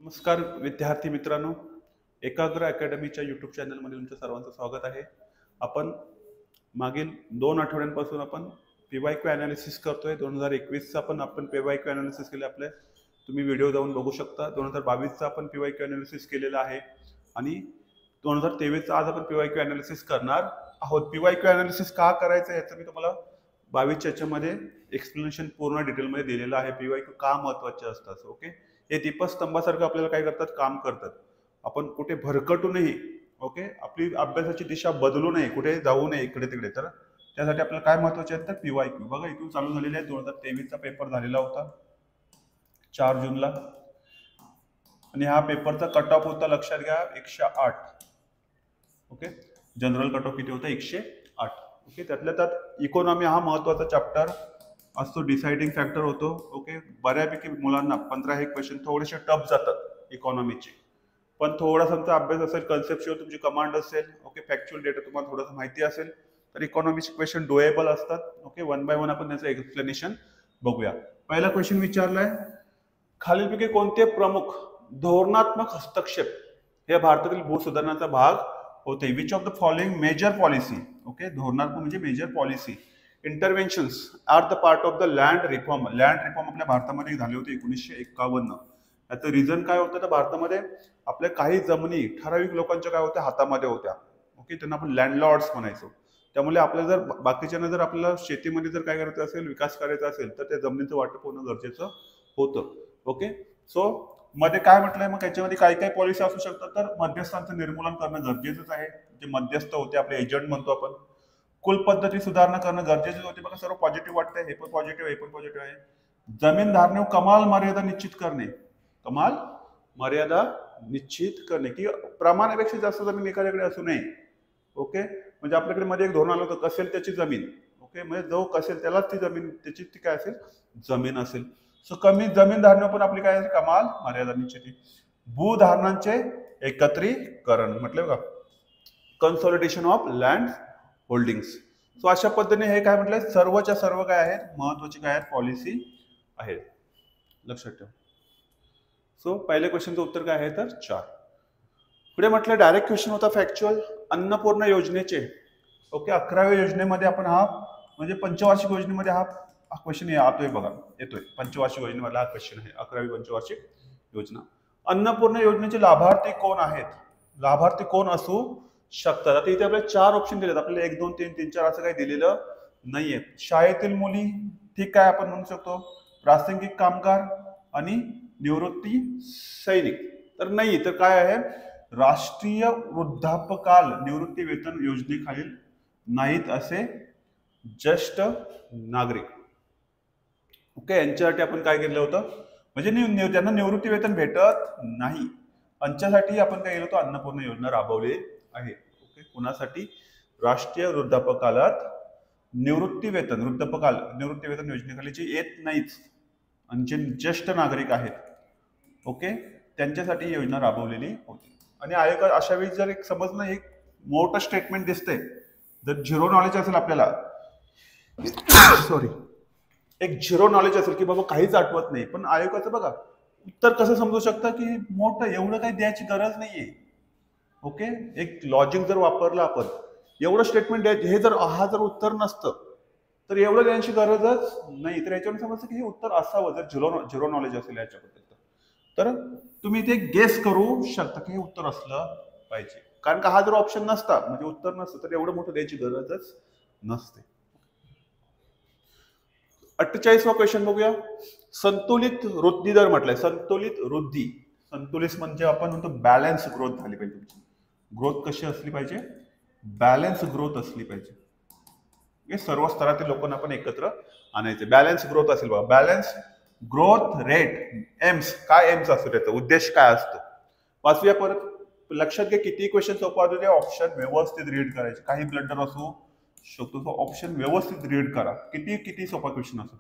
नमस्कार विद्यार्थी मित्रांनो, एकाग्र अकॅडमीच्या यूट्यूब चॅनलमध्ये तुमच्या सर्वांचं स्वागत आहे. आपण मागील 2 आठवड्यांपासून आपण पीवायक्यू अनालिसिस करतोय. 2021चा पण आपण पीवायक्यू अनालिसिस केले आपले. तुम्ही व्हिडिओ जाऊन बघू शकता. 2022चा आपण पीवायक्यू अनालिसिस केलेला आहे आणि 2023चा आज आपण पीवायक्यू अनालिसिस करणार आहोत. पीवायक्यू अनालिसिस का करायचं याचं मी तुम्हाला 22च्या याच्यामध्ये एक्सप्लेनेशन पूर्ण डिटेलमध्ये दिलेलं आहे. पीवायक्यू का महत्त्वाचे असतात. ओके, हे दीपस्तंभासारखं आपल्याला काय करतात, काम करतात. आपण कुठे भरकटू नये, ओके, आपली अभ्यासाची दिशा बदलू नये, कुठे जाऊ नये इकडे तिकडे. तर त्यासाठी आपल्याला काय महत्वाचे आहेत तर पीवायक्यू. बघा इथून चालू झालेले आहे. 2023चा पेपर झालेला होता 4 जूनला आणि हा पेपरचा कट ऑफ होता, लक्षात घ्या, 108. ओके, जनरल कट ऑफ किती होता? 108. ओके, त्यातल्या त्यात इकॉनॉमी हा महत्वाचा चॅप्टर असतो, डिसाइडिंग फॅक्टर होतो. ओके, बऱ्यापैकी मुलांना 15 हे क्वेश्चन थोडेसे टफ जातात इकॉनॉमीचे, पण थोडासा तुमचा अभ्यास असेल, कन्सेप्च्युअल तुमची कमांड असेल, ओके, फॅक्च्युअल डेटा तुम्हाला थोडंसं माहिती असेल तर इकॉनॉमीचे क्वेश्चन डोएबल असतात. ओके, वन बाय वन आपण त्याचं एक्सप्लेनेशन बघूया. पहिला क्वेश्चन विचारलाय, खालीलपैकी कोणते प्रमुख धोरणात्मक हस्तक्षेप हे भारतातील भूसुधारणाचा भाग होते? Which of the following major policy, okay, धोरणात्मक म्हणजे major policy, interventions are the part of the land reform. Land reform आपल्या भारतामध्ये झाले होते 1951. याचं रिझन काय होतं तर भारतामध्ये आपल्या काही जमिनी ठराविक लोकांच्या काय होत्या, हातामध्ये होत्या. ओके, त्यांना आपण लँडलॉर्ड्स म्हणायचो. त्यामुळे आपल्याला जर बाकीच्यांना जर आपल्याला शेतीमध्ये जर काय करायचं असेल, विकास करायचा असेल तर त्या जमिनीचं वाटप होणं गरजेचं होतं. ओके, सो मध्ये काय म्हटलंय, मग याच्यामध्ये काय काय पॉलिसी असू शकतात तर मध्यस्थांचं निर्मूलन करणं गरजेचंच आहे. जे मध्यस्थ होते, आपले एजंट म्हणतो आपण. कुल पद्धती सुधारणा करणं गरजेचे होते. बघा सर्व पॉझिटिव्ह वाटतंय, हे पण पॉझिटिव्ह, हे पण पॉझिटिव्ह आहे. जमीन धारणेवर कमाल मर्यादा निश्चित करणे, कमाल मर्यादा निश्चित करणे की प्रमाणापेक्षा जास्त जमीन एखाद्याकडे असू नये. ओके, म्हणजे आपल्याकडे मध्ये एक धोरण आलं होतं, कसेल त्याची जमीन. ओके, म्हणजे जो कसेल त्यालाच ती जमीन, त्याची ती काय असेल, जमीन असेल. सो कमी जमीन धारणेवर पण आपली काय कमाल मर्यादा निश्चित. भूधारणांचे एकत्रीकरण म्हटलं बघा, consolidation of land holdings. So अशा पद्धतीने हे काय म्हटलंय, सर्वच्या सर्व काय आहेत, महत्वाची काय आहेत, पॉलिसी आहेत, लक्षात ठेवा. सो पहिल्या क्वेश्चनचं उत्तर काय आहे तर 4. पुढे म्हटलं डायरेक्ट क्वेश्चन होता फॅक्च्युअल, अन्नपूर्णा योजनेचे. ओके, 11व्या योजनेमध्ये आपण हा म्हणजे पंचवार्षिक योजनेमध्ये हा क्वेश्चन येतोय, बघा येतोय. पंचवार्षिक योजनेमधला हा क्वेश्चन आहे, 11वी पंचवार्षिक योजना. अन्नपूर्णा योजनेचे लाभार्थी कोण आहेत, लाभार्थी कोण असू शकतात? आता इथे आपल्याला 4 ऑप्शन दिलेत. आपल्याला 1 2 3 3 4 असं काही दिलेलं नाहीये. शाळेतील मुली, ठीक आहे, आपण म्हणू शकतो. प्रासंगिक कामगार आणि निवृत्ती सैनिक तर नाही. तर काय आहे, राष्ट्रीय वृद्धापकाल निवृत्ती वेतन योजनेखालील नाहीत असे ज्येष्ठ नागरिक. ओके, यांच्यासाठी आपण काय केलं होतं, म्हणजे त्यांना निवृत्ती वेतन भेटत नाही, यांच्यासाठी आपण काय केलं होतं, अन्नपूर्णा योजना राबवली आहे. ओके, कुणासाठी? राष्ट्रीय वृद्धापकालात निवृत्ती वेतन, निवृत्ती वेतन योजनेखाली जे येत नाहीत आणि जे ज्येष्ठ नागरिक आहेत, ओके, त्यांच्यासाठी ही योजना राबवलेली होती. आणि आयोग अशा वेळी जर एक समजणं, एक मोठं स्टेटमेंट दिसतंय, जर झिरो नॉलेज असेल आपल्याला, सॉरी, एक झिरो नॉलेज असेल की बाबा काहीच आठवत नाही, पण आयोगाचं बघा उत्तर कसं समजू शकतं की मोठं एवढं काही द्यायची गरज नाहीये. ओके, एक लॉजिक जर वापरलं आपण, एवढं स्टेटमेंट द्यायचं, हे जर हा जर उत्तर नसतं तर एवढं द्यायची गरजच नाही. तर याच्यावर समजतं की हे उत्तर असावं जर झिरो नॉलेज असेल याच्याबद्दल. तर तुम्ही ते गेस करू शकता की हे उत्तर असलं पाहिजे, कारण का हा जर ऑप्शन नसता, म्हणजे उत्तर नसतं, तर एवढं मोठं द्यायची गरजच नसते. 48वा क्वेश्चन बघूया. संतुलित वृद्धी दर म्हटलंय, संतुलित वृद्धी. संतुलित म्हणजे आपण म्हणतो बॅलन्स ग्रोथ झाली पाहिजे तुमची. ग्रोथ कशी असली पाहिजे, बॅलन्स ग्रोथ असली पाहिजे. सर्व स्तरातील लोकांना आपण एकत्र आणायचे, बॅलन्स ग्रोथ असेल. बघा, बॅलन्स ग्रोथ रेट, एम्स काय, एम्स असतो त्याचा उद्देश काय असतो. वाचूया परत. लक्षात घ्या, किती क्वेश्चन सोपा असू दे, ऑप्शन व्यवस्थित रीड करायचे. काही ब्लंडर असू शकतो, तो ऑप्शन व्यवस्थित रीड करा, किती सोपा क्वेश्चन असतो.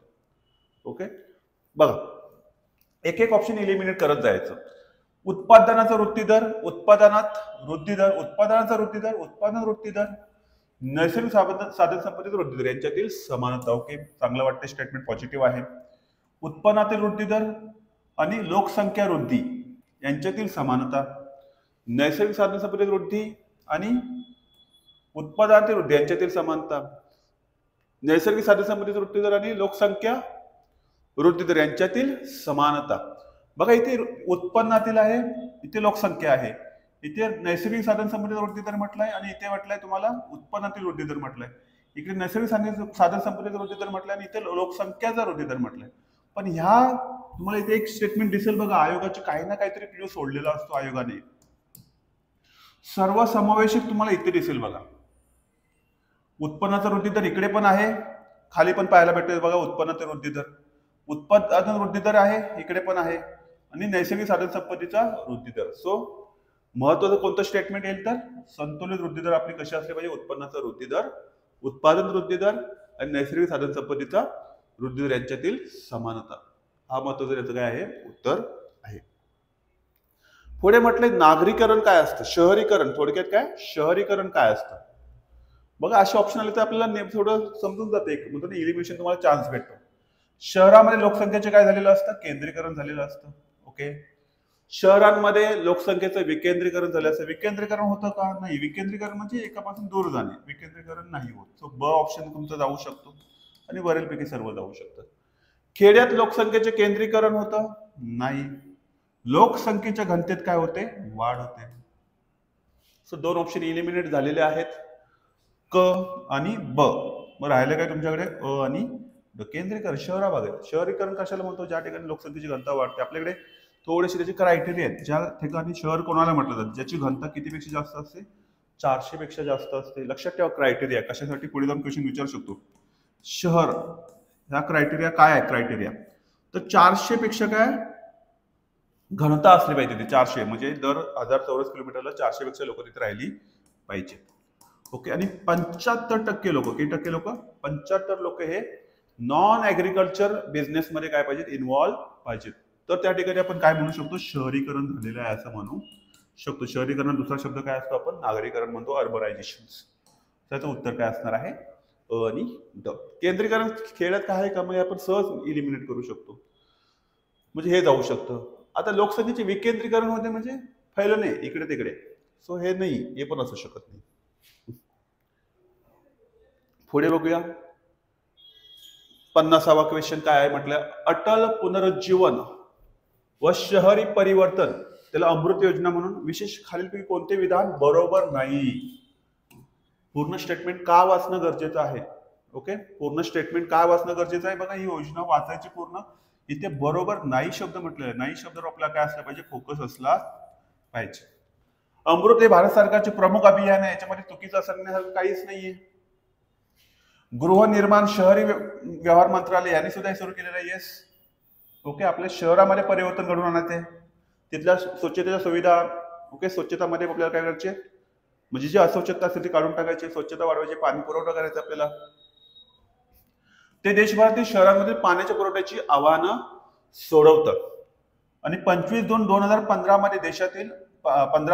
ओके, बघा एक एक ऑप्शन इलिमिनेट करत जायचं. उत्पादनाचा वृद्धी दर, उत्पादनात वृद्धी दर, उत्पादनाचा वृद्धी दर, उत्पादन वृद्धी दर, नैसर्गिक साधन संपत्तीचा वृद्धी दर यांच्यातील समानता. ओके, चांगलं वाटतं, स्टेटमेंट पॉझिटिव्ह आहे. उत्पन्नातील वृद्धी दर आणि लोकसंख्या वृद्धी यांच्यातील समानता, नैसर्गिक साधन संपत्ती वृद्धी आणि उत्पादनातील वृद्धी यांच्यातील समानता, नैसर्गिक साधन संपत्ती वृद्धी दर आणि लोकसंख्या वृद्धी दर यांच्यातील समानता. बघा इथे उत्पन्नातील आहे, इथे लोकसंख्या आहे, इथे नैसर्गिक साधन संपत्ती वृद्धी दर म्हटलाय आणि इथे म्हटलंय तुम्हाला उत्पन्नातील वृद्धी दर म्हटलंय. इकडे नैसर्गिक साधन संपत्तीचा वृद्धी दर म्हटलंय आणि इथे लोकसंख्याचा वृद्धी दर म्हटलंय. पण ह्या तुम्हाला इथे एक स्टेटमेंट दिसेल बघा, आयोगाचे काही ना काहीतरी क्ल्यू सोडलेला असतो आयोगाने. सर्व समावेशक तुम्हाला इथे दिसेल बघा. उत्पन्नाचा वृद्धी दर इकडे पण आहे, खाली पण पाहायला भेटेल बघा उत्पन्नाचा वृद्धी दर. उत्पादन वृद्धी दर आहे इकडे पण आहे आणि नैसर्गिक साधन संपत्तीचा वृद्धी दर. सो महत्वाचं कोणतं स्टेटमेंट येईल तर संतुलित वृद्धी दर आपली कशी असली पाहिजे, उत्पन्नाचा वृद्धी दर, उत्पादन वृद्धी दर आणि नैसर्गिक साधन संपत्तीचा वृद्धी दर यांच्यातील समानता. हा महत्वाचं याचं काय आहे उत्तर आहे. पुढे म्हटले नागरीकरण काय असतं, शहरीकरण. थोडक्यात काय शहरीकरण काय असतं बघा. असे ऑप्शन आले तर आपल्याला थोडं समजून जाते, म्हणतो ना इलिमिनेशन तुम्हाला चान्स भेटतो. शहरामध्ये लोकसंख्येचे काय झालेलं असतं, केंद्रीकरण झालेलं असतं. ओके, शहरांमध्ये लोकसंख्येचं विकेंद्रीकरण झालं असतं. विकेंद्रीकरण होतं का, नाही. विकेंद्रीकरण म्हणजे एकापासून दूर जाणे, विकेंद्रीकरण नाही होत. सो ब ऑप्शन तुमचा जाऊ शकतो आणि वरीलपैकी सर्व जाऊ शकतात. खेड्यात लोकसंख्येचे केंद्रीकरण होतं, नाही. लोकसंख्येच्या घनतेत काय होते, वाढ होते. सो दोन ऑप्शन इलिमिनेट झालेले आहेत, क आणि ब. मग राहिलं काय तुमच्याकडे अ आणि ड. केंद्रीकरण शहराबागेत. शहरीकरण कशाला म्हणतो, ज्या ठिकाणी लोकसंख्येची घनता वाढते. आपल्याकडे थोडेसे त्याचे क्रायटेरिया आहेत. ज्या ठिकाणी शहर कोणाला म्हटलं जातं, ज्याची घनता कितीपेक्षा जास्त असते, 400 पेक्षा जास्त असते. लक्षात ठेवा क्रायटेरिया कशासाठी, पुढे जाऊन क्वेश्चन विचारू शकतो. शहर ह्या क्रायटेरिया काय आहे, क्रायटेरिया तर 400 पेक्षा काय घनता असली पाहिजे. ते 400 म्हणजे दर 1000 चौरस किलोमीटरला 400 पेक्षा लोक तिथे राहिली पाहिजे. ओके, आणि 75% लोक, किती टक्के लोक, 75 लोक हे नॉन ऍग्रिकल्चर बिझनेस मध्ये काय पाहिजेत, इन्व्हॉल्व पाहिजेत. तर त्या ठिकाणी आपण काय म्हणू शकतो, शहरीकरण झालेलं आहे असं म्हणू शकतो. शहरीकरण दुसरा शब्द काय असतो, आपण नागरीकरण म्हणतो, अर्बनायझेशन. त्याचं उत्तर काय असणार आहे, अ आणि ड. केंद्रीकरण खेड्यात काय आहे का, मग आपण सहज इलिमिनेट करू शकतो, म्हणजे हे जाऊ शकतं. आता लोकसंख्येचे विकेंद्रीकरण होते म्हणजे फैलणे इकडे तिकडे. सो हे नाही, हे पण असू शकत नाही. पुढे बघूया 50वा क्वेश्चन काय आहे म्हटलं, अटल पुनरुज्जीवन व शहरी परिवर्तन, त्याला अमृत योजना म्हणून, विशेष खालीलपैकी कोणते विधान बरोबर नाही. पूर्ण स्टेटमेंट का वाचणं गरजेचं आहे. ओके, पूर्ण स्टेटमेंट का वाचणं गरजेचं आहे. बघा ही योजना वाचायची पूर्ण. इथे बरोबर नाही शब्द म्हटलेला आहे. नाही शब्दावर आपला काय असला पाहिजे, फोकस असला पाहिजे. अमृत हे भारत सरकारचे प्रमुख अभियान आहे, याच्यामध्ये चुकीचं सांगण्यासारखं काहीच नाहीये. गृहनिर्माण शहरी व्यवहार मंत्रालय यांनी सुद्धा हे सुरू केलेलं आहे. येस, ओके, आपल्या शहरामध्ये परिवर्तन घडवून आणायचे, तिथल्या स्वच्छतेच्या सुविधा. ओके, स्वच्छतामध्ये आपल्याला काय करायचे, म्हणजे जी अस्वच्छता असेल ती काढून टाकायची, स्वच्छता वाढवायची, पाणी पुरवठा करायचा आपल्याला. ते देशभरातील शहरांमधील पाण्याच्या पुरवठ्याची आव्हानं सोडवतं. आणि 25/2/2015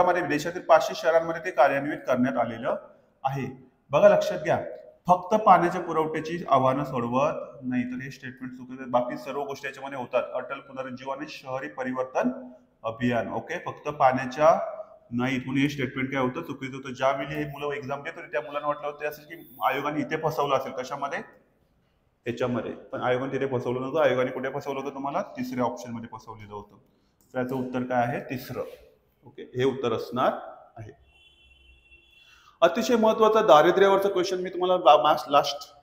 मध्ये देशातील 500 शहरांमध्ये ते कार्यान्वित करण्यात आलेलं आहे. बघा लक्षात घ्या, फक्त पाण्याच्या पुरवठ्याची आव्हानं सोडवत नाही, तर हे स्टेटमेंट चुकीचं. बाकी सर्व गोष्टी याच्यामध्ये होतात. अटल पुनरुज्जीवन शहरी परिवर्तन अभियान. ओके, फक्त पाण्याच्या नाही, म्हणून हे स्टेटमेंट काय होतं, चुकीचं होतं. ज्यावेळी हे मुलं एक्झाम देत होते त्या मुलांना वाटलं होतं असेल की आयोगाने इथे फसवलं असेल, कशामध्ये, त्याच्यामध्ये. पण आयोगाने तिथे फसवलं नव्हतं. आयोगाने कुठे फसवलं होतं, तुम्हाला तिसऱ्या ऑप्शन मध्ये फसवलेलं होतं. त्याचं उत्तर काय आहे, तिसरं. ओके, हे उत्तर असणार आहे. अतिशय महत्वाचा दारिद्र्यावरचा क्वेश्चन मी तुम्हाला लास्ट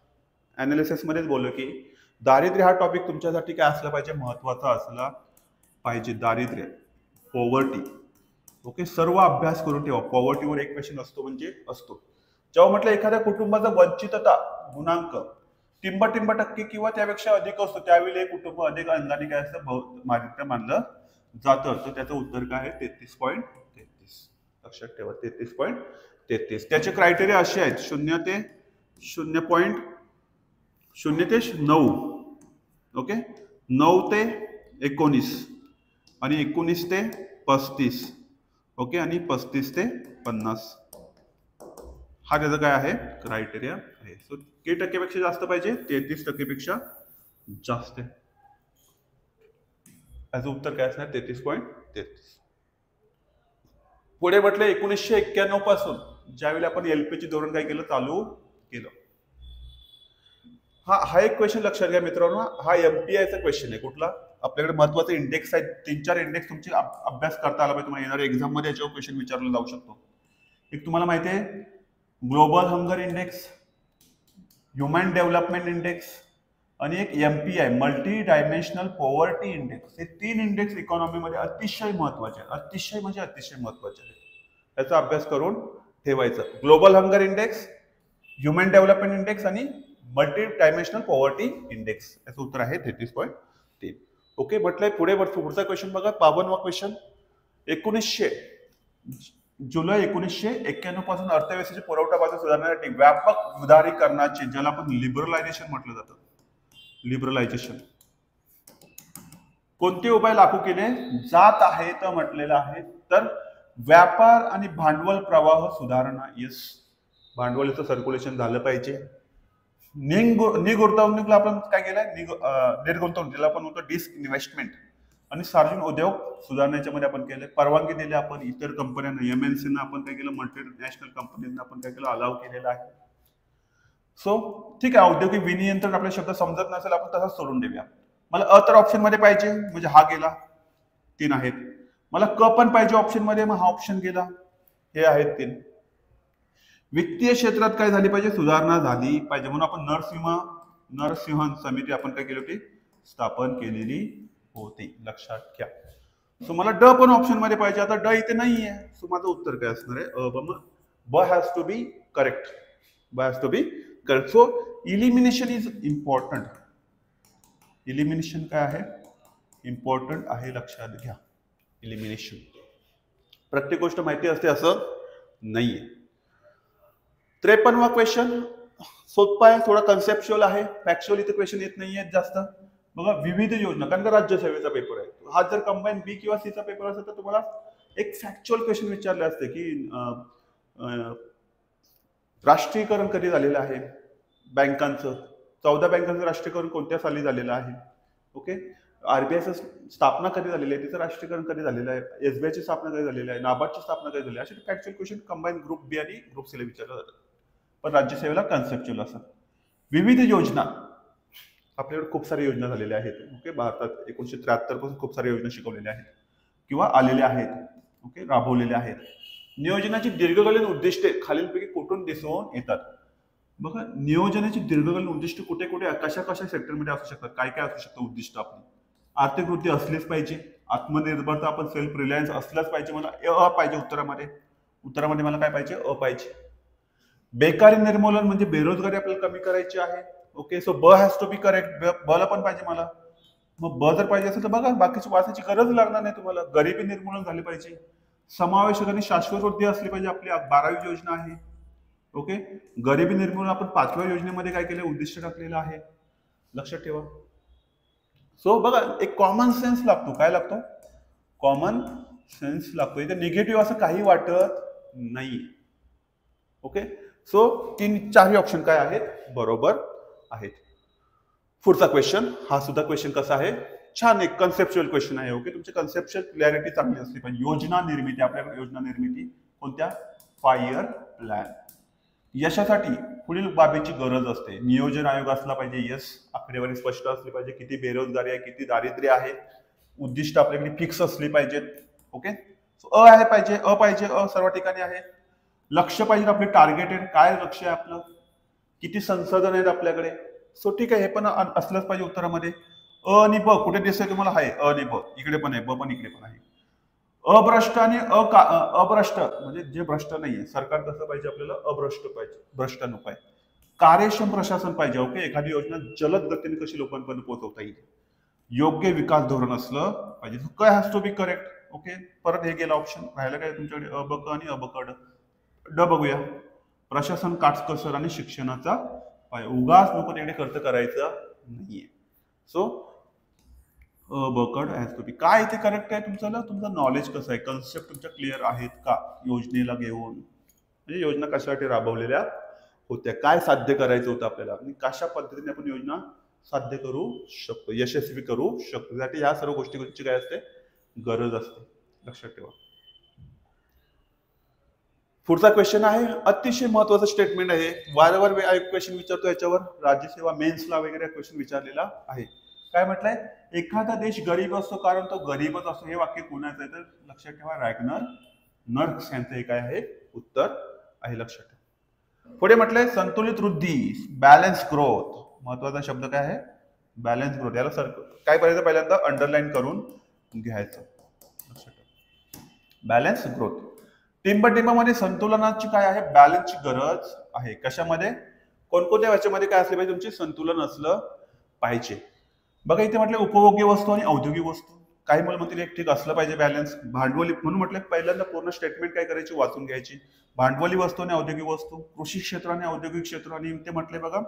अनालिसिस मध्येच बोललो की दारिद्र्य हा टॉपिक तुमच्यासाठी काय असला पाहिजे, महत्वाचा असला पाहिजे. दारिद्र्य, पॉवर्टी. ओके, सर्व अभ्यास करून ठेवा. पॉवर्टीवर एक क्वेश्चन असतो म्हणजे असतो. जेव्हा म्हटलं एखाद्या कुटुंबाचा वंचितता गुणांक टिंब टक्के किंवा त्यापेक्षा अधिक असतो, त्यावेळी हे कुटुंब अधिक अंगाने काय असतं, दारिद्र्य मानलं जातं. तर त्याचं उत्तर काय आहे, 33.33. लक्षात ठेवा, 33.33. त्याचे क्रायटेरिया असे आहेत, 0 ते 9. ओके, 9 ते 19 आणि 19 ते 35. ओके, आणि 35 ते 50. हा त्याचा काय आहे, क्रायटेरिया आहे. सो किती टक्केपेक्षा जास्त पाहिजे, 33% जास्त. याचं उत्तर काय असणार, 33.33. पुढे म्हटलं 1991 पासून ज्यावेळी आपण एलपीजी धोरण काय केलं, चालू केलं. हा एक क्वेश्चन लक्षात घ्या मित्रांनो, हा एमपीआयचा क्वेश्चन आहे. कुठला? आपल्याकडे महत्वाचे इंडेक्स आहेत, 3-4 इंडेक्स तुमची अभ्यास करता आला पाहिजे. तुम्हाला येणाऱ्या एक्झाम मध्ये याच्यावर क्वेश्चन विचारला जाऊ शकतो. एक तुम्हाला माहिती आहे global hunger index, human development index आणि एक MPI multi dimensional poverty index. हे 3 इंडेक्स इकॉनॉमीमध्ये अतिशय महत्वाचे आहेत, अतिशय म्हणजे अतिशय महत्वाचे आहेत. याचा अभ्यास करून ठेवायचा. Global hunger index, human development index आणि मल्टी डायमेन्शनल पॉवर्टी इंडेक्स. याचं उत्तर आहे 33.3. ओके, म्हटलंय पुढे पुढचा क्वेश्चन बघा. 52वा क्वेश्चन. जुलै 1991 पासून अर्थव्यवस्थेची पुरवठा बाजू सुधारण्यासाठी व्यापक उदारीकरणाचे, ज्याला आपण लिबरलायझेशन म्हटलं जातं, लिबरलायझेशन, कोणते उपाय लागू केले जात आहेत म्हटलेलं आहे. तर व्यापार आणि भांडवल प्रवाह सुधारणा. येस, भांडवलाचं सर्क्युलेशन झालं पाहिजे. निर्गुंतवणुकीला आपण काय केलंय, निर्गुंतवणुकीला आपण म्हणतो डिसइन्व्हेस्टमेंट. आणि सार्वजनिक उद्योग सुधारण्याच्या मध्ये आपण केले. परवानगी दिली आपण इतर कंपन्यांना, एमएनसीना आपण काय केलं, मल्टीनॅशनल कंपनीजना आपण काय केलं, अलाव केलेलं आहे. सो ठीक आहे, औद्योगिक विनियंत्रण आपल्या शब्द समजत नसेल आपण तसंच सोडून देऊया. मला अ तर ऑप्शन मध्ये पाहिजे, म्हणजे हा गेला, 3 आहेत. मला क पण पाहिजे ऑप्शन मध्ये, मग हा ऑप्शन गेला. हे आहेत 3. वित्तीय क्षेत्रात काय झाली पाहिजे, सुधारणा झाली पाहिजे, म्हणून आपण नरसिंहन समिती आपण काय केली होती, स्थापन केलेली होती. लक्षात घ्या. सो मला ड पण ऑप्शन मध्ये पाहिजे. आता ड इथे नाहीये, सो माझं उत्तर काय असणार आहे, ब हॅज टू बी करेक्ट. ब has to be correct. So elimination is important. Elimination काय आहे, इम्पॉर्टंट आहे, लक्षात घ्या. इलिमिनेशन प्रत्येक गोष्ट माहिती असते असं नाहीये. 53वा क्वेश्चन सोपा आहे, थोडा कन्सेप्च्युअल आहे, फॅक्च्युअल इथे क्वेश्चन येत नाहीये जास्त. बघा, विविध योजना, कारण का राज्यसेवेचा पेपर आहे, हा जर कंबाईन बी किंवा सीचा पेपर असेल तर तुम्हाला एक फॅक्च्युअल क्वेश्चन विचारले असते की राष्ट्रीयकरण कधी झालेलं आहे बँकांचं, 14 बँकांचं राष्ट्रीयकरण कोणत्या साली झालेलं आहे. ओके, आरबीआयचं स्थापना कधी झालेली आहे, तिचं राष्ट्रीयकरण कधी झालेलं आहे, एसबीआयची स्थापना कधी झालेली आहे, नाबार्डची स्थापना कधी झाली आहे, असे फॅक्च्युअल क्वेश्चन कंबाईन ग्रुप बी आणि ग्रुप सीला विचारलं जातं. पण राज्यसेवेला कन्सेप्च्युअल असं. विविध योजना, आपल्याकडे खूप साऱ्या योजना झालेल्या आहेत. ओके, भारतात 1973 पासून खूप साऱ्या योजना शिकवलेल्या आहेत किंवा आलेल्या आहेत. ओके, राबवलेल्या आहेत. नियोजनाची दीर्घकालीन उद्दिष्टे खालीलपैकी कुठून दिसून येतात. बघा, नियोजनाची दीर्घकालीन उद्दिष्ट कुठे कुठे कशा सेक्टरमध्ये असू शकतात, काय असू शकतं उद्दिष्ट आपली. आर्थिक वृद्धी असलीच पाहिजे, आत्मनिर्भरता, आपण सेल्फ रिलायन्स असलाच पाहिजे. मला अ पाहिजे उत्तरामध्ये मला काय पाहिजे, अ पाहिजे. बेकारी निर्मूलन म्हणजे बेरोजगारी आपल्याला कमी करायची आहे. ओके, सो ब हॅज टू बी करेक्ट. ब ला पण पाहिजे मला. मग ब जर पाहिजे असेल तर बघा, बाकीची वाचायची गरज लागणार नाही तुम्हाला. गरिबी निर्मूलन झाली पाहिजे. समावेशक आणि शाश्वत वृद्धी असली पाहिजे, आपली 12वी योजना आहे. ओके, गरिबी निर्मूलन आपण 5व्या योजनेमध्ये काय केलं, उद्दिष्ट टाकलेलं आहे, लक्षात ठेवा. सो बघा, एक कॉमन सेन्स लागतो. काय लागतो, कॉमन सेन्स लागतो. इथे निगेटिव्ह असं काही वाटत नाही. ओके, सो 3-4 ऑप्शन काय आहेत, बरोबर आहेत. पुढचा क्वेश्चन, हा सुद्धा क्वेश्चन कसा आहे, छान, एक कन्सेप्च्युअल क्वेश्चन आहे. ओके, तुमची कन्सेप्च्युअल क्लॅरिटी चांगली असली पाहिजे. योजना निर्मिती, आपल्याकडे योजना निर्मिती कोणत्या, 5 इयर प्लॅन. यशासाठी पुढील बाबीची गरज असते. नियोजन आयोग असला पाहिजे. यस, आकडेवारी स्पष्ट असली पाहिजे, किती बेरोजगारी आहे, किती दारिद्र्य आहे, उद्दिष्ट आपल्याकडे फिक्स असली पाहिजेत. ओके, अ आहे पाहिजे, अ सर्व ठिकाणी आहे. लक्ष पाहिजे आपले, टार्गेटेड, काय लक्ष आहे आपलं, किती संसाधन आहेत आपल्याकडे. सो ठीक आहे, हे पण असलंच पाहिजे उत्तरामध्ये. अ आणि ब कुठे दिसतंय तुम्हाला, आहे अ आणि ब, इकडे पण आहे, ब पण इकडे पण आहे. अभ्रष्ट आणि अभ्रष्ट म्हणजे जे भ्रष्ट नाहीये, सरकार कसं पाहिजे आपल्याला, अभ्रष्ट पाहिजे, भ्रष्ट नको आहे. कार्यक्षम प्रशासन पाहिजे. ओके, एखादी योजना जलद गतीने कशी लोकांपर्यंत पोहोचवता येईल. योग्य विकास धोरण असलं पाहिजे. काय has to be correct. Okay, परत हे गेला ऑप्शन, राहिलं काय तुमच्याकडे, अ ब क आणि अ ब क ड. ड बघूया, प्रशासन काटकसर आणि शिक्षणाचा पाय. उगाच नको तिकडे खर्च करायचा नाहीये. सो अ ब क ड हॅज टू बी. काय इथे करेक्ट आहे तुमचं नॉलेज कसं आहे, कन्सेप्ट तुमच्या क्लिअर आहेत का योजनेला घेऊन, म्हणजे योजना कशासाठी राबवलेल्या होत्या, काय साध्य करायचं होतं आपल्याला, आणि कशा पद्धतीने आपण योजना साध्य करू शकतो, यशस्वी करू शकतो. त्यासाठी ह्या सर्व गोष्टींची काय असते, गरज असते, लक्षात ठेवा. पुढचा क्वेश्चन आहे, अतिशय महत्वाचं स्टेटमेंट आहे, वारंवार क्वेश्चन विचारतो याच्यावर, राज्यसेवा मेन्सला वगैरे क्वेश्चन विचारलेला आहे. काय म्हटलंय, एखादा देश गरीब असतो कारण तो गरीबच असतो. हे वाक्य कोणाचं आहे तर लक्षात ठेवा, रॅग्नर नर्क्स यांचं हे काय आहे उत्तर आहे, लक्षात ठेवा. पुढे म्हटलंय संतुलित वृद्धी, बॅलन्स ग्रोथ. महत्वाचा शब्द काय आहे, बॅलन्स ग्रोथ. याला सर काय करायचं, पहिल्यांदा अंडरलाईन करून घ्यायचं, लक्षात ठेवा. Balance growth. टिंबटिंबामध्ये संतुलनाची काय आहे, बॅलन्सची गरज आहे. कशामध्ये, कोणकोणत्या याच्यामध्ये काय असले पाहिजे, तुमचे संतुलन असलं पाहिजे. बघा इथे म्हटलं उपभोग्य वस्तू आणि औद्योगिक वस्तू. काही मुलं म्हणतील एक ठीक असलं पाहिजे बॅलन्स. भांडवली, म्हणून म्हटलं पहिल्यांदा पूर्ण स्टेटमेंट काय करायची, वाचून घ्यायची. भांडवली वस्तू आणि औद्योगिक वस्तू, कृषी क्षेत्र आणि औद्योगिक क्षेत्र, आणि ते म्हटले बघा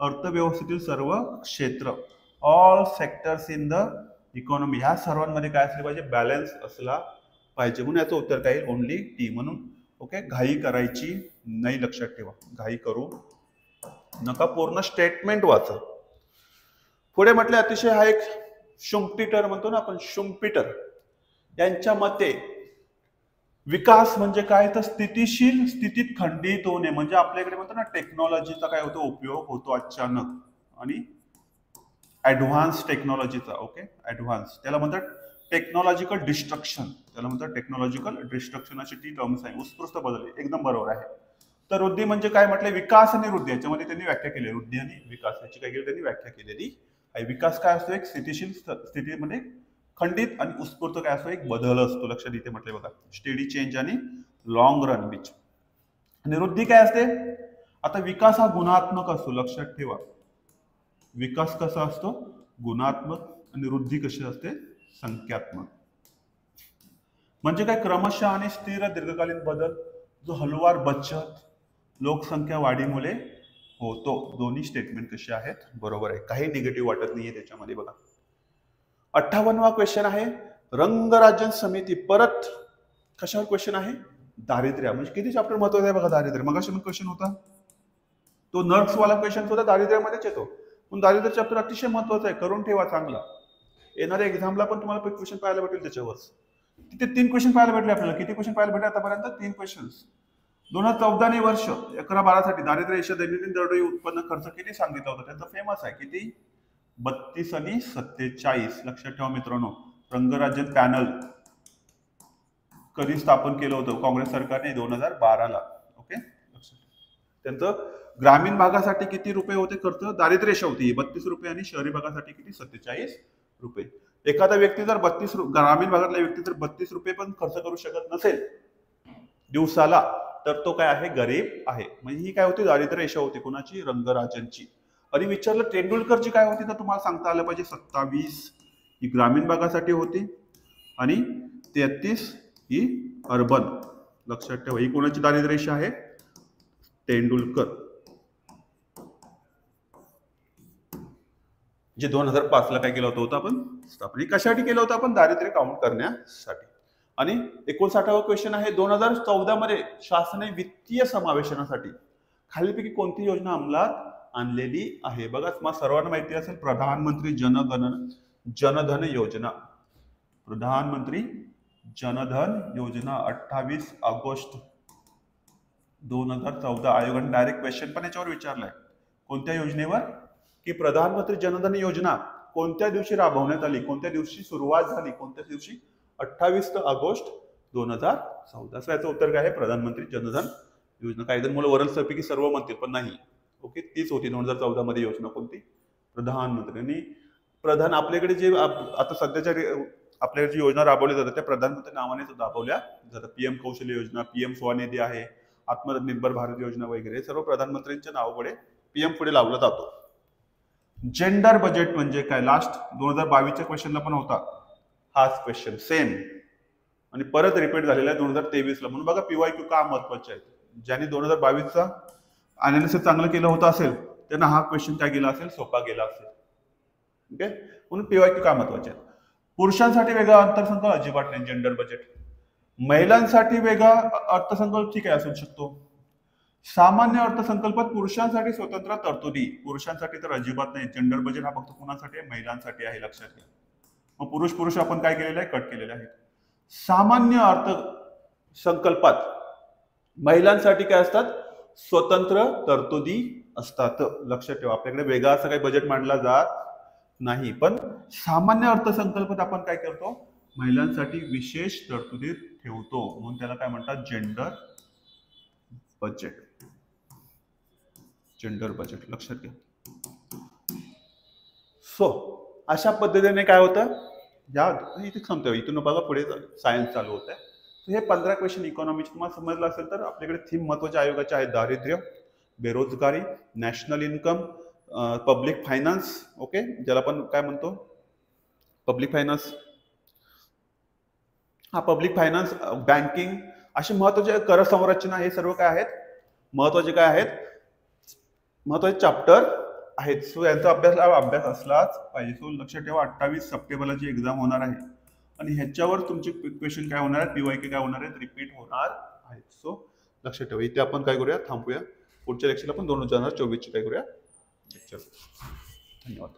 अर्थव्यवस्थेतील सर्व क्षेत्र, all sectors in the economy. ह्या सर्वांमध्ये काय असले पाहिजे, बॅलन्स असला पाहिजे. म्हणून याचं उत्तर काय, ओनली टी. म्हणून ओके, घाई करायची नाही, लक्षात ठेवा, घाई करू नका, पूर्ण स्टेटमेंट वाचा. पुढे म्हटले अतिशय हा एक शुम्पिटर म्हणतो ना आपण, शुम्पिटर यांच्या मते विकास म्हणजे काय तर स्थितीशील स्थितीत खंडित होणे. म्हणजे आपल्याकडे म्हणतो ना टेक्नॉलॉजीचा काय होतो, उपयोग होतो अचानक, आणि ऍडव्हान्स टेक्नॉलॉजीचा, ओके ऍडव्हान्स, त्याला म्हणतात टेक्नॉलॉजिकल डिस्ट्रक्शन. त्याला म्हणतात टेक्नॉलॉजिकल डिस्ट्रक्शन, अशी ती टर्म्स आहे. उत्कृष्ट बदल, एकदम बरोबर आहे. तर वृद्धी म्हणजे काय म्हटले, विकास आणि वृद्धी, याच्यामध्ये त्यांनी व्याख्या केली, वृद्धी आणि विकास याची काय केली त्यांनी व्याख्या केलेली आहे. विकास काय असतो, एक स्थितीशील स्थितीमध्ये खंडित, आणि उत्स्फूर्त काय असतो, एक बदल असतो. लक्षात इथे म्हटले बघा, स्टेडी चेंज आणि लॉंग रन बीच. आणि वृद्धी काय असते, आता विकास हा गुणात्मक असतो, लक्षात ठेवा. विकास कसा असतो, गुणात्मक, आणि वृद्धी कशी असते, संख्यात्मक. म्हणजे काय, क्रमशः आणि स्थिर दीर्घकालीन बदल, जो हलवार बचत लोकसंख्या वाढीमुळे होतो. दोन्ही स्टेटमेंट कसे आहेत, बरोबर आहे, काही निगेटिव्ह वाटत नाहीये त्याच्यामध्ये. बघा 58वा क्वेश्चन आहे, रंगराजन समिती. परत कशावर क्वेश्चन आहे, दारिद्र्य. म्हणजे किती चॅप्टर महत्वाचं आहे बघा, दारिद्र्य. मग क्वेश्चन होता तो नर्क्स वाला क्वेश्चन होता, दारिद्र्यामध्येच येतो. पण दारिद्र्य चॅप्टर अतिशय महत्वाचं आहे, करून ठेवा चांगला. येणाऱ्या एक्झामला पण तुम्हाला क्वेश्चन पाहायला भेटेल त्याच्यावर. तिथे 3 क्वेश्चन पाहायला भेटले आपल्याला. किती क्वेश्चन पाहायला भेटले आतापर्यंत, 3 क्वेश्चन्स. 2014 वर्ष 11-12 साठी दारिद्र्य रेषा दैनंदिन दरडोई उत्पन्न खर्च किती सांगितलं होतं, त्यांचं फेमस आहे, किती, 32 आणि 47. लक्षात ठेवा मित्रांनो. रंगराजन पॅनल कधी स्थापन केलं होतं, काँग्रेस सरकारने 2012ला. ओके, त्यांचं ग्रामीण भागासाठी किती रुपये होते खर्च, दारिद्र्य रेषा होती 32 रुपये, आणि शहरी भागासाठी किती, 47 रुपये. एखादा व्यक्ती जर ग्रामीण भागातला व्यक्ती जर 32 रुपये पण खर्च करू शकत नसेल दिवसाला, तर तो काय आहे, गरीब आहे. म्हणजे ही काय होती, दारिद्र्य रेषा होती कोणाची, रंगराजनची. आणि विचारलं तेंडुलकरची काय होती, तर तुम्हाला सांगता आलं पाहिजे 27 ही ग्रामीण भागासाठी होती, आणि 33 ही अर्बन. लक्षात ठेवा, ही कोणाची दारिद्र्य रेषा आहे, तेंडुलकर, जे 2005ला काय केलं होतं आपण स्थापन. कशासाठी केलं होतं आपण, दारिद्र्य काउंट करण्यासाठी. आणि 59वा क्वेश्चन आहे, 2014 मध्ये शासनाने वित्तीय समावेशनासाठी खालीलपैकी कोणती योजना अंमलात आणलेली आहे. बघा तुम्हाला सर्वांना माहिती असेल, प्रधानमंत्री जनधन योजना. प्रधानमंत्री जनधन योजना 28 ऑगस्ट 2014 आयोगाने डायरेक्ट क्वेश्चन पण याच्यावर विचारलाय. कोणत्या योजनेवर, की प्रधानमंत्री जनधन योजना कोणत्या दिवशी राबवण्यात आली, कोणत्या दिवशी सुरुवात झाली, कोणत्या दिवशी, 28 ऑगस्ट 2014. याचं उत्तर काय आहे, प्रधानमंत्री जनधन योजना. काही जण मुलं वरल सरपैकी सर्व म्हणतील, पण नाही. ओके, तीच होती 2014 मध्ये योजना. कोणती, प्रधानमंत्री. आणि प्रधान आपल्याकडे जे आता सध्याच्या आपल्याकडे जी योजना राबवली जातात त्या प्रधानमंत्री नावाने राबवल्या जातात. पीएम कौशल्य योजना, पीएम स्वनिधी आहे, आत्मनिर्भर भारत योजना वगैरे सर्व प्रधानमंत्र्यांच्या नावापुढे पीएम पुढे लावला जातो. जेंडर बजेट म्हणजे काय, लास्ट 2022च्या क्वेश्चनला पण होता हाच क्वेश्चन सेम, आणि परत रिपीट झालेला आहे 2023ला. म्हणून बघा PYQ का महत्वाचे आहेत. ज्यांनी 2022चा अनालिसिस चांगलं केलं होतं असेल त्यांना हा क्वेश्चन काय गेला असेल, सोपा गेला असेल. ओके, म्हणून PYQ का महत्वाचे आहेत. पुरुषांसाठी वेगळा अर्थसंकल्प अजिबात नाही, जेंडर बजेट. महिलांसाठी वेगळा अर्थसंकल्प ठीक आहे, असू शकतो. सामान्य अर्थसंकल्पात पुरुषांसाठी स्वतंत्र तरतुदी, पुरुषांसाठी तर अजिबात नाही. जेंडर बजेट हा फक्त कुणासाठी आहे, महिलांसाठी आहे, लक्षात घ्या. मग पुरुष आपण काय केलेलं आहे, कट केलेलं आहे. सामान्य अर्थसंकल्पात महिलांसाठी काय असतात, स्वतंत्र तरतुदी असतात. लक्षात ठेवा, आपल्याकडे वेगळा असं काही बजेट मांडला जात नाही, पण सामान्य अर्थसंकल्पात आपण काय करतो, महिलांसाठी विशेष तरतुदी ठेवतो, म्हणून त्याला काय म्हणतात, जेंडर बजेट. जेंडर बजेट लक्षात घ्या. सो अशा पद्धतीने काय होतं, या इथे थांबतोय, इथून बघा पुढे सायन्स चालू होत आहे. हे 15 क्वेश्चन इकॉनॉमीचे तुम्हाला समजलं असेल तर आपल्याकडे थीम महत्वाच्या आयोगाचे आहेत, दारिद्र्य, बेरोजगारी, national income, public finance, okay, ज्याला आपण काय म्हणतो पब्लिक फायनान्स, हा पब्लिक फायनान्स, बँकिंग, असे महत्वाचे कर संरचना, हे सर्व काय आहेत, महत्वाचे काय आहेत, महत्वाचे चॅप्टर आहेत. सो यांचा अभ्यास असलाच पाहिजे. सो लक्षात ठेवा, 28 सप्टेंबरला जी एक्झाम होणार आहे आणि ह्याच्यावर तुमचे क्वेश्चन काय होणार आहेत, पीवायके काय होणार आहेत, रिपीट होणार आहेत. सो लक्षात ठेवा. इथे आपण काय करूया, थांबूया. पुढच्या लेक्चरला आपण 2024 ची काय करूया लेक्चर. धन्यवाद.